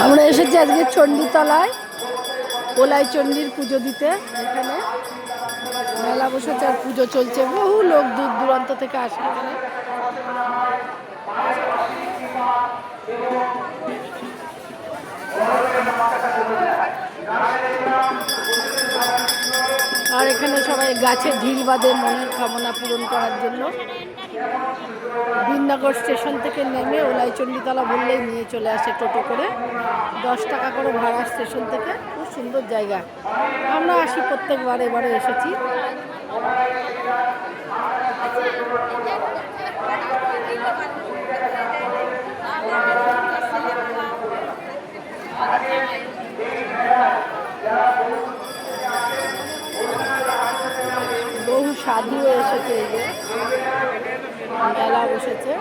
আমরা এসেছি আজকে চণ্ডীতলায় ওলাই চণ্ডীর পুজো দিতে। এখানে মেলা বসেছে আর পুজো চলছে, বহু লোক দূর দূরান্ত থেকে আসে এখানে। আর এখানে সবাই গাছে ঢিল বাঁধে মনের কামনা পূরণ করার জন্য। বিননগর স্টেশন থেকে নেমে ওলাই চণ্ডীতলা বললেই নিয়ে চলে আসে টোটো করে, 10 টাকা করে ভাড়া স্টেশন থেকে। খুব সুন্দর জায়গা, আমরা আসি প্রত্যেকবার, এবারে এসেছি। বহু সাধুও এসেছে, এই যে মেলা বসেছে।